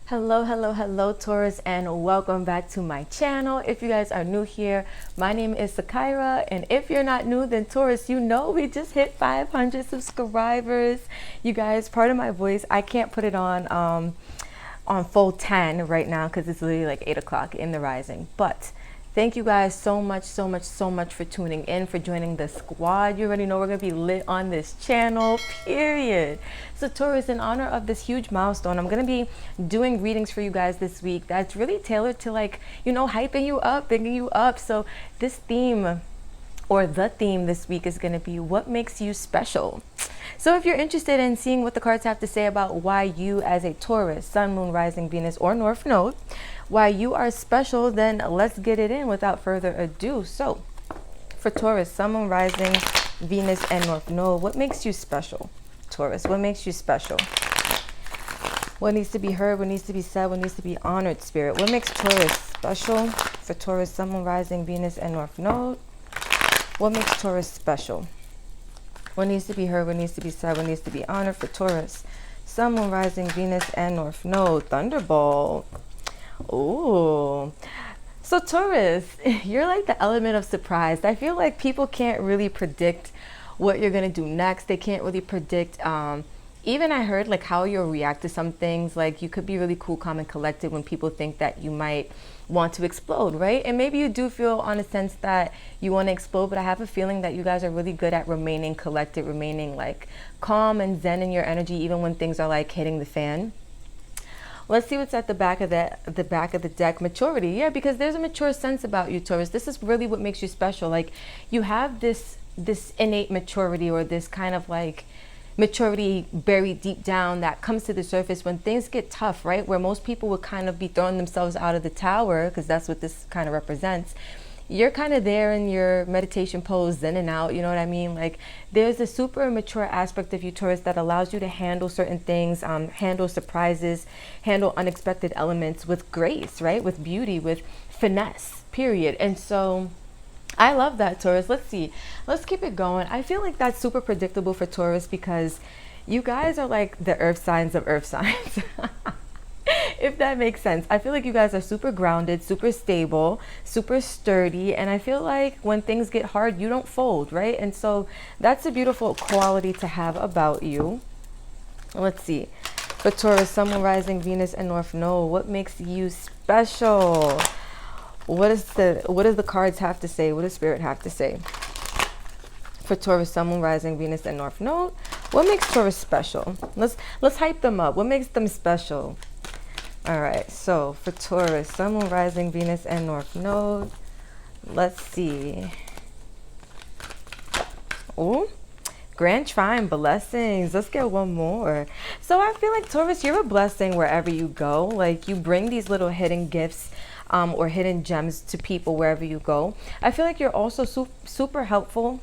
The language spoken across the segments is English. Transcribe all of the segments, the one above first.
Hello, hello, hello, Taurus, and welcome back to my channel. If you guys are new here, my name is Sakira, and if you're not new, then Taurus, you know we just hit 500 subscribers. You guys, pardon my voice, I can't put it on full 10 right now because it's literally like 8 o'clock in the rising, but thank you guys so much for tuning in, for joining the squad. You already know we're going to be lit on this channel, period. So Taurus, in honor of this huge milestone, I'm going to be doing readings for you guys this week that's really tailored to, like, you know, hyping you up, bigging you up. So this theme, or the theme this week, is going to be what makes you special. So if you're interested in seeing what the cards have to say about why you as a Taurus, Sun, Moon, Rising, Venus, or North Node, why you are special, then let's get it in without further ado. So for Taurus, Sun, Moon, Rising, Venus, and North Node, what makes you special? Taurus, what makes you special? What needs to be heard? What needs to be said? What needs to be honored, Spirit? What makes Taurus special? For Taurus, Sun, Moon, Rising, Venus, and North Node, what makes Taurus special? What needs to be heard? What needs to be said? What needs to be honored for Taurus? Sun, Moon, Rising, Venus, and North Node. Thunderbolt. Ooh. So Taurus, you're like the element of surprise. I feel like people can't really predict what you're going to do next. They can't really predict, even I heard like how you'll react to some things. Like you could be really cool, calm, and collected when people think that you might want to explode, right? And maybe you do feel on a sense that you want to explode, but I have a feeling that you guys are really good at remaining collected, remaining like calm and zen in your energy, even when things are like hitting the fan. Let's see what's at the back of the deck. Maturity. Yeah, because there's a mature sense about you, Taurus. This is really what makes you special. Like you have this innate maturity, or this kind of like maturity buried deep down that comes to the surface when things get tough, right? Where most people would kind of be throwing themselves out of the tower, because that's what this kind of represents. You're kind of there in your meditation pose, in and out, you know what I mean? Like there's a super mature aspect of you, Taurus, that allows you to handle certain things, handle surprises, handle unexpected elements with grace, right? With beauty, with finesse, period. And so I love that, Taurus. Let's see. Let's keep it going. I feel like that's super predictable for Taurus because you guys are like the earth signs of earth signs. If that makes sense. I feel like you guys are super grounded, super stable, super sturdy. And I feel like when things get hard, you don't fold, right? And so that's a beautiful quality to have about you. Let's see. For Taurus, Sun, Moon, Rising, Venus, and North Node, what makes you special? What does the cards have to say? What does Spirit have to say? For Taurus, Sun, Moon, Rising, Venus, and North Node, what makes Taurus special? Let's hype them up. What makes them special? All right, so for Taurus, Sun, Moon, Rising, Venus, and North Node, let's see. Oh, Grand Trine, blessings. Let's get one more. So I feel like Taurus, you're a blessing wherever you go. Like you bring these little hidden gifts or hidden gems to people wherever you go. I feel like you're also super helpful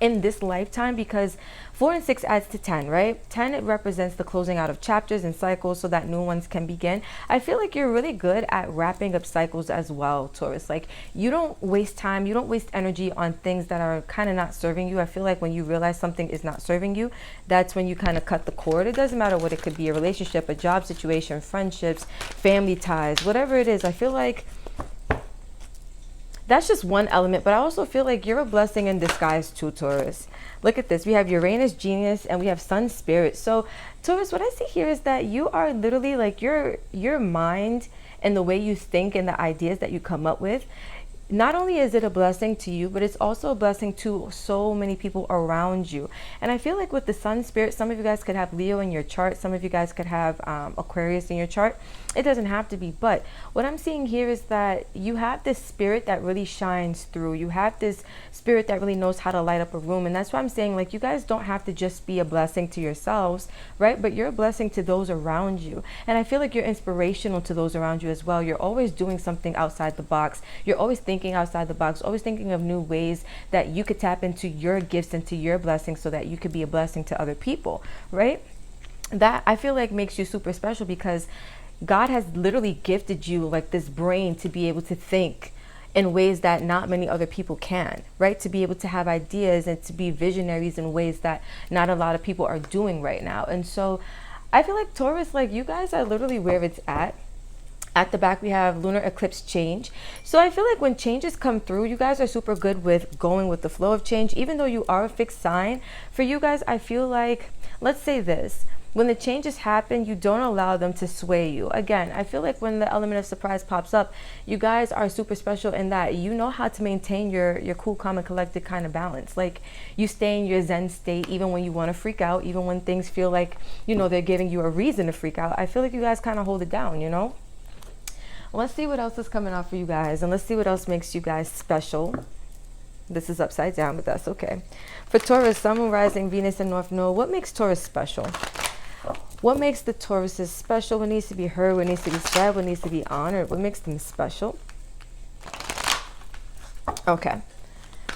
in this lifetime because 4 and 6 adds to 10, right? 10, it represents the closing out of chapters and cycles so that new ones can begin. I feel like you're really good at wrapping up cycles as well, Taurus. Like you don't waste time, you don't waste energy on things that are kind of not serving you. I feel like when you realize something is not serving you, that's when you kind of cut the cord. It doesn't matter what it could be, a relationship, a job situation, friendships, family ties, whatever it is. I feel like that's just one element, but I also feel like you're a blessing in disguise too, Taurus. Look at this. We have Uranus, Genius, and we have Sun, Spirit. So, Taurus, what I see here is that you are literally like your mind and the way you think and the ideas that you come up with. Not only is it a blessing to you, but it's also a blessing to so many people around you. And I feel like with the Sun, Spirit, some of you guys could have Leo in your chart. Some of you guys could have Aquarius in your chart. It doesn't have to be. But what I'm seeing here is that you have this spirit that really shines through. You have this spirit that really knows how to light up a room. And that's why I'm saying, like, you guys don't have to just be a blessing to yourselves, right? But you're a blessing to those around you. And I feel like you're inspirational to those around you as well. You're always doing something outside the box. You're always thinking outside the box, always thinking of new ways that you could tap into your gifts, into your blessings, so that you could be a blessing to other people, right? That I feel like makes you super special because God has literally gifted you like this brain to be able to think in ways that not many other people can, right? To be able to have ideas and to be visionaries in ways that not a lot of people are doing right now. And so I feel like Taurus, like you guys are literally where it's at. At the back, we have Lunar Eclipse change. So I feel like when changes come through, you guys are super good with going with the flow of change. Even though you are a fixed sign, for you guys, I feel like, let's say this, when the changes happen, you don't allow them to sway you. Again, I feel like when the element of surprise pops up, you guys are super special in that you know how to maintain your cool, calm, and collected kind of balance. Like you stay in your Zen state even when you want to freak out, even when things feel like, you know, they're giving you a reason to freak out. I feel like you guys kind of hold it down, you know? Let's see what else is coming out for you guys, and let's see what else makes you guys special. This is upside down, but that's okay. For Taurus, Sun, Moon, Rising, Venus, and North Node, what makes Taurus special? What makes the Tauruses special? What needs to be heard? What needs to be said? What needs to be honored? What makes them special? Okay.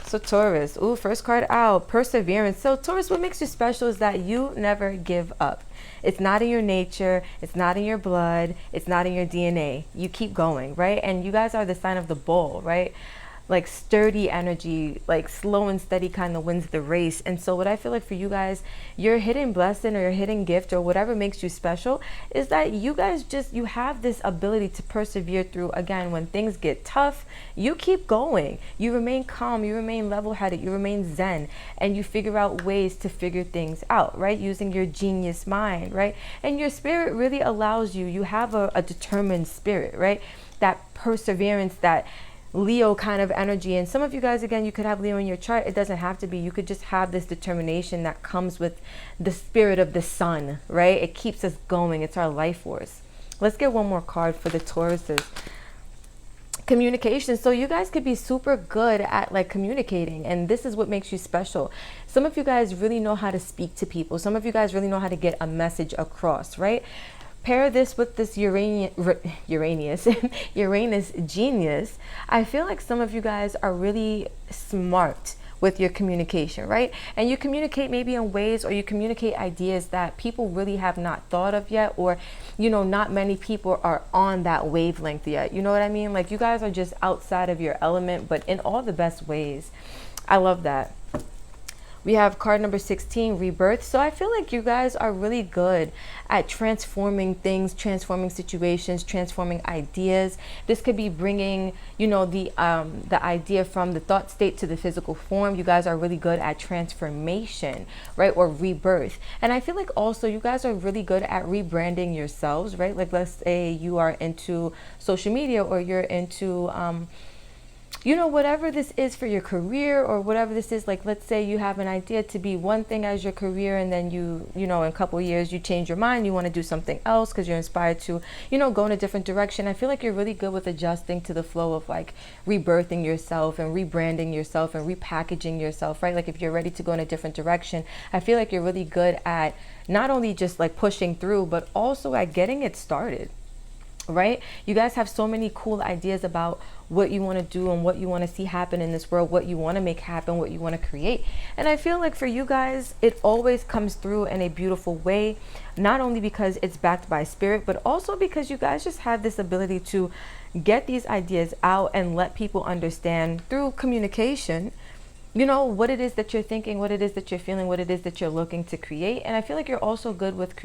So Taurus, ooh, first card out, perseverance. So Taurus, what makes you special is that you never give up. It's not in your nature. It's not in your blood. It's not in your DNA. You keep going, right? And you guys are the sign of the bull, right? Like sturdy energy, like slow and steady kind of wins the race. And so what I feel like for you guys, your hidden blessing or your hidden gift or whatever makes you special is that you guys just, you have this ability to persevere through, again, when things get tough, you keep going. You remain calm, you remain level-headed, you remain zen, and you figure out ways to figure things out, right? Using your genius mind, right? And your spirit really allows you, you have a determined spirit, right? That perseverance, that Leo kind of energy. And some of you guys, again, you could have Leo in your chart. It doesn't have to be. You could just have this determination that comes with the spirit of the sun, right? It keeps us going. It's our life force. Let's get one more card for the Tauruses. Communication. So you guys could be super good at like communicating, and this is what makes you special. Some of you guys really know how to speak to people. Some of you guys really know how to get a message across, right? Pair this with this Uranus genius. I feel like some of you guys are really smart with your communication, right? And you communicate maybe in ways, or you communicate ideas that people really have not thought of yet, or, you know, not many people are on that wavelength yet. You know what I mean? Like you guys are just outside of your element, but in all the best ways. I love that. We have card number 16, Rebirth. So I feel like you guys are really good at transforming things, transforming situations, transforming ideas. This could be bringing, you know, the idea from the thought state to the physical form. You guys are really good at transformation, right? Or rebirth. And I feel like also you guys are really good at rebranding yourselves, right? Like let's say you are into social media, or you're into you know, whatever this is for your career, or whatever this is, like let's say you have an idea to be one thing as your career, and then you know, in a couple of years you change your mind, you want to do something else because you're inspired to, you know, go in a different direction. I feel like you're really good with adjusting to the flow of like rebirthing yourself and rebranding yourself and repackaging yourself, right? Like if you're ready to go in a different direction, I feel like you're really good at not only just like pushing through, but also at getting it started, right? You guys have so many cool ideas about what you want to do and what you want to see happen in this world, what you want to make happen, what you want to create. And I feel like for you guys, it always comes through in a beautiful way, not only because it's backed by spirit, but also because you guys just have this ability to get these ideas out and let people understand through communication, you know, what it is that you're thinking, what it is that you're feeling, what it is that you're looking to create. And I feel like you're also good with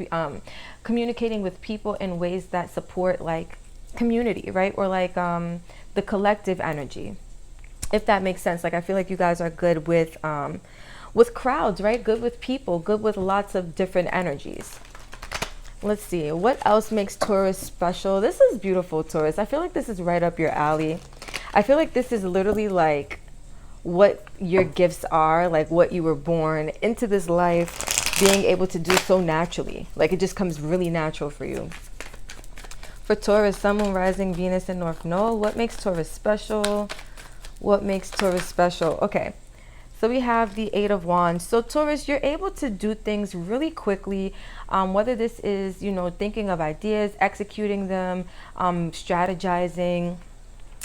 communicating with people in ways that support like community, right? Or like the collective energy, if that makes sense. Like I feel like you guys are good with crowds, right? Good with people, good with lots of different energies. Let's see, what else makes Taurus special? This is beautiful, Taurus. I feel like this is right up your alley. I feel like this is literally like what your gifts are, like what you were born into this life being able to do so naturally. Like it just comes really natural for you. For Taurus, Sun, Moon, Rising, Venus, and North Node, what makes Taurus special? What makes Taurus special? Okay, so we have the Eight of Wands. So Taurus, you're able to do things really quickly, whether this is, you know, thinking of ideas, executing them, strategizing.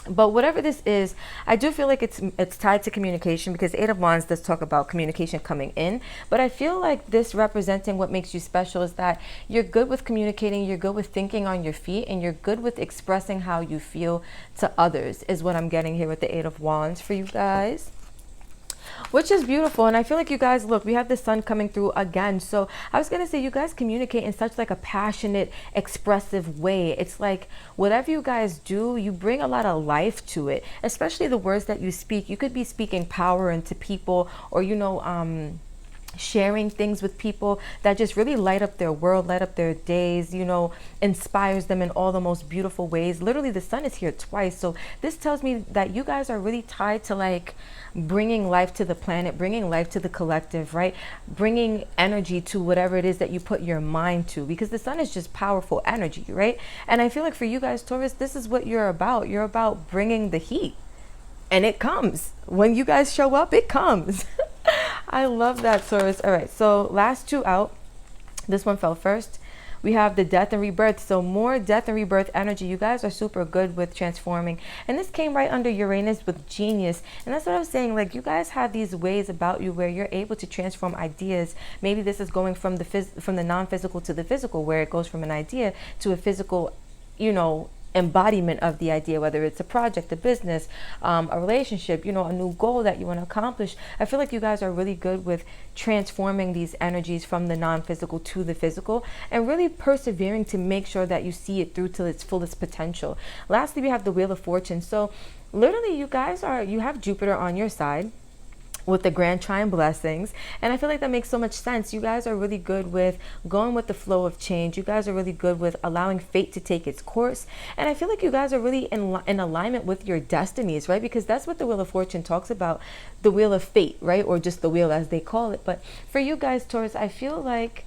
But whatever this is, I do feel like it's tied to communication, because Eight of Wands does talk about communication coming in. But I feel like this representing what makes you special is that you're good with communicating, you're good with thinking on your feet, and you're good with expressing how you feel to others, is what I'm getting here with the Eight of Wands for you guys. which is beautiful. And I feel like you guys, look, we have the sun coming through again. So I was going to say, you guys communicate in such like a passionate, expressive way. It's like whatever you guys do, you bring a lot of life to it, especially the words that you speak. You could be speaking power into people, or, you know, sharing things with people that just really light up their world, light up their days, you know, inspires them in all the most beautiful ways. Literally, the sun is here twice. So this tells me that you guys are really tied to like bringing life to the planet, bringing life to the collective, right? Bringing energy to whatever it is that you put your mind to, because the sun is just powerful energy, right? And I feel like for you guys, Taurus, this is what you're about. You're about bringing the heat, and it comes. When you guys show up, it comes. I love that, Taurus. All right, so last two out. This one fell first. We have the death and rebirth. So more death and rebirth energy. You guys are super good with transforming. And this came right under Uranus with genius. And that's what I was saying. Like, you guys have these ways about you where you're able to transform ideas. Maybe this is going from the non-physical to the physical, where it goes from an idea to a physical, you know, embodiment of the idea, whether it's a project, a business, a relationship, you know, a new goal that you want to accomplish. I feel like you guys are really good with transforming these energies from the non-physical to the physical, and really persevering to make sure that you see it through to its fullest potential. Lastly, we have the Wheel of Fortune. So literally, you have Jupiter on your side with the grand trine blessings, and I feel like that makes so much sense. You guys are really good with going with the flow of change. You guys are really good with allowing fate to take its course, and I feel like you guys are really in alignment with your destinies, right? Because that's what the Wheel of Fortune talks about, the wheel of fate, right? Or just the wheel as they call it. But for you guys, Taurus, I feel like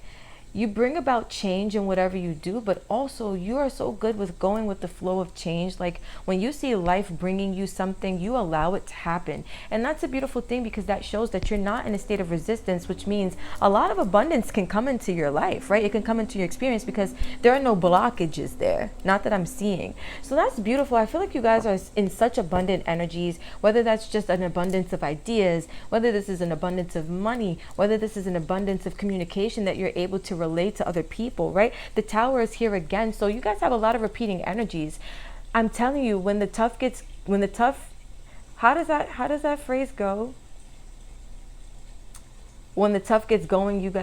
you bring about change in whatever you do, but also you are so good with going with the flow of change. Like, when you see life bringing you something, you allow it to happen. And that's a beautiful thing, because that shows that you're not in a state of resistance, which means a lot of abundance can come into your life, right? It can come into your experience because there are no blockages there, not that I'm seeing. So that's beautiful. I feel like you guys are in such abundant energies, whether that's just an abundance of ideas, whether this is an abundance of money, whether this is an abundance of communication that you're able to relate to other people, right? The Tower is here again, so you guys have a lot of repeating energies. I'm telling you, how does that phrase go? When the tough gets going, when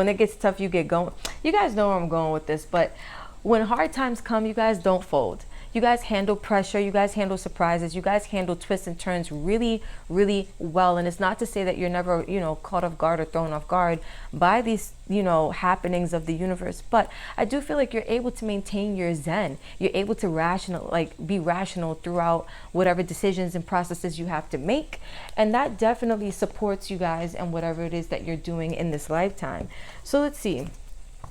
it gets tough, you get going. You guys know where I'm going with this, but when hard times come, you guys don't fold. You guys handle pressure, you guys handle surprises, you guys handle twists and turns really, really well. And it's not to say that you're never, you know, caught off guard or thrown off guard by these, you know, happenings of the universe. But I do feel like you're able to maintain your zen. You're able to be rational throughout whatever decisions and processes you have to make. And that definitely supports you guys and whatever it is that you're doing in this lifetime. So let's see.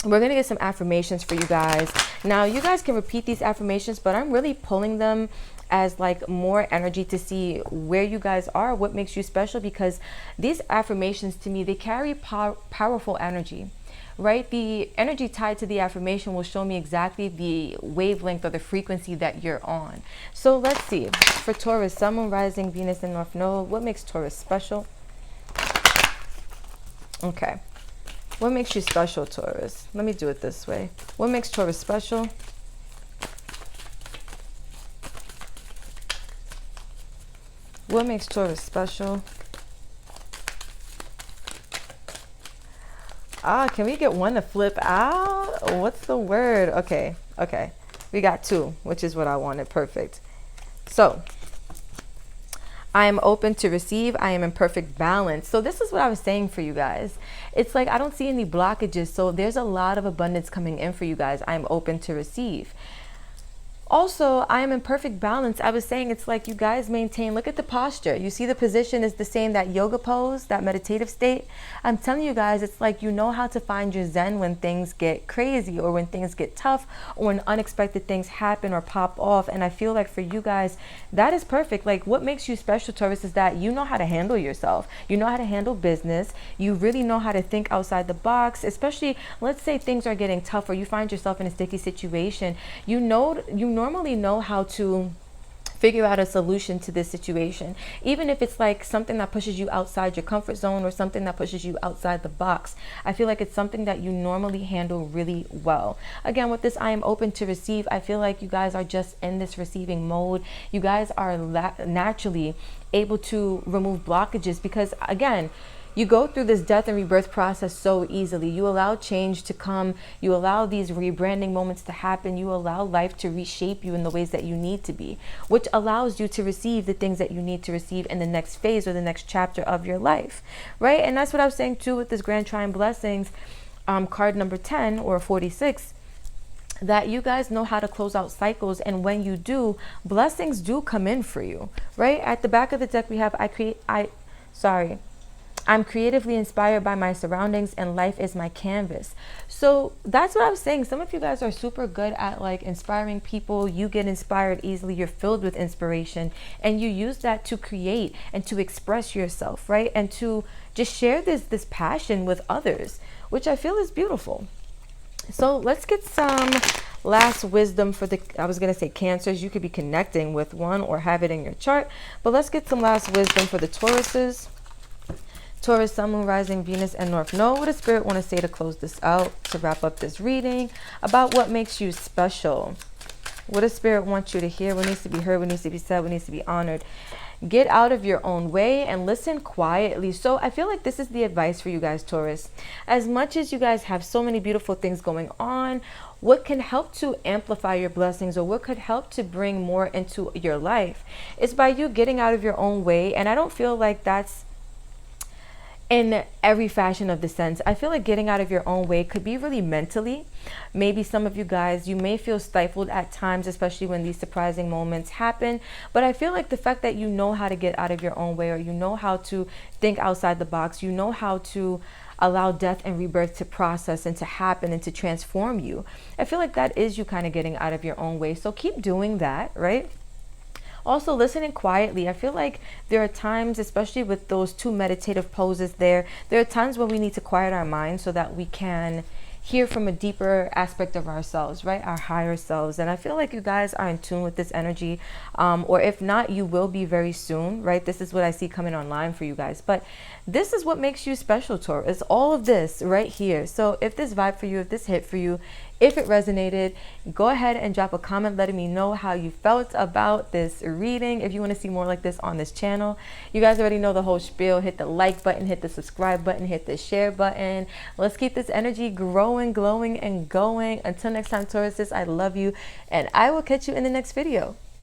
We're going to get some affirmations for you guys. Now, you guys can repeat these affirmations, but I'm really pulling them as like more energy to see where you guys are, what makes you special, because these affirmations, to me, they carry powerful energy, right? The energy tied to the affirmation will show me exactly the wavelength or the frequency that you're on. So let's see. For Taurus, Sun, Moon, Rising, Venus, and North Node, what makes Taurus special? Okay. What makes you special, Taurus? Let me do it this way. What makes Taurus special? What makes Taurus special? Can we get one to flip out? What's the word? Okay. We got two, which is what I wanted. Perfect. So, I am open to receive. I am in perfect balance. So this is what I was saying for you guys. It's like I don't see any blockages. So there's a lot of abundance coming in for you guys. I am open to receive. Also, I am in perfect balance. I was saying it's like you guys maintain, look at the posture. You see the position is the same, that yoga pose, that meditative state. I'm telling you guys, it's like you know how to find your zen when things get crazy, or when things get tough, or when unexpected things happen or pop off. And I feel like for you guys, that is perfect. Like, what makes you special, Taurus, is that you know how to handle yourself. You know how to handle business. You really know how to think outside the box, especially, let's say things are getting tough or you find yourself in a sticky situation. You normally know how to figure out a solution to this situation, even if it's like something that pushes you outside your comfort zone or something that pushes you outside the box. I feel like it's something that you normally handle really well. Again, with this I am open to receive, I feel like you guys are just in this receiving mode. You guys are naturally able to remove blockages because, again, you go through this death and rebirth process so easily. You allow change to come. You allow these rebranding moments to happen. You allow life to reshape you in the ways that you need to be, which allows you to receive the things that you need to receive in the next phase or the next chapter of your life, right? And that's what I was saying too with this Grand Trine Blessings card number 10 or 46, that you guys know how to close out cycles, and when you do, blessings do come in for you, right? At the back of the deck we have I'm creatively inspired by my surroundings and life is my canvas. So that's what I was saying. Some of you guys are super good at like inspiring people. You get inspired easily. You're filled with inspiration and you use that to create and to express yourself, right? And to just share this passion with others, which I feel is beautiful. So let's get some last wisdom for the, I was going to say Cancers. You could be connecting with one or have it in your chart, but let's get some last wisdom for the Tauruses. Taurus, Sun, Moon, Rising, Venus, and North Node. What does Spirit want to say to close this out, to wrap up this reading, about what makes you special? What does Spirit want you to hear? What needs to be heard? What needs to be said? What needs to be honored? Get out of your own way and listen quietly. So I feel like this is the advice for you guys, Taurus. As much as you guys have so many beautiful things going on, what can help to amplify your blessings, or what could help to bring more into your life, is by you getting out of your own way. And I don't feel like that's in every fashion of the sense. I feel like getting out of your own way could be really mentally. Maybe some of you guys, you may feel stifled at times, especially when these surprising moments happen. But I feel like the fact that you know how to get out of your own way, or you know how to think outside the box, you know how to allow death and rebirth to process and to happen and to transform you. I feel like that is you kind of getting out of your own way. So keep doing that, right? Also, listening quietly. I feel like there are times, especially with those two meditative poses there are times when we need to quiet our minds so that we can hear from a deeper aspect of ourselves, right? Our higher selves. And I feel like you guys are in tune with this energy, or if not, you will be very soon, right? This is what I see coming online for you guys. But this is what makes you special, Taurus. All of this right here. So if this vibe for you, if this hit for you, if it resonated, go ahead and drop a comment letting me know how you felt about this reading. If you want to see more like this on this channel, you guys already know the whole spiel. Hit the like button, hit the subscribe button, hit the share button. Let's keep this energy growing, glowing, and going. Until next time, Tauruses, I love you, and I will catch you in the next video.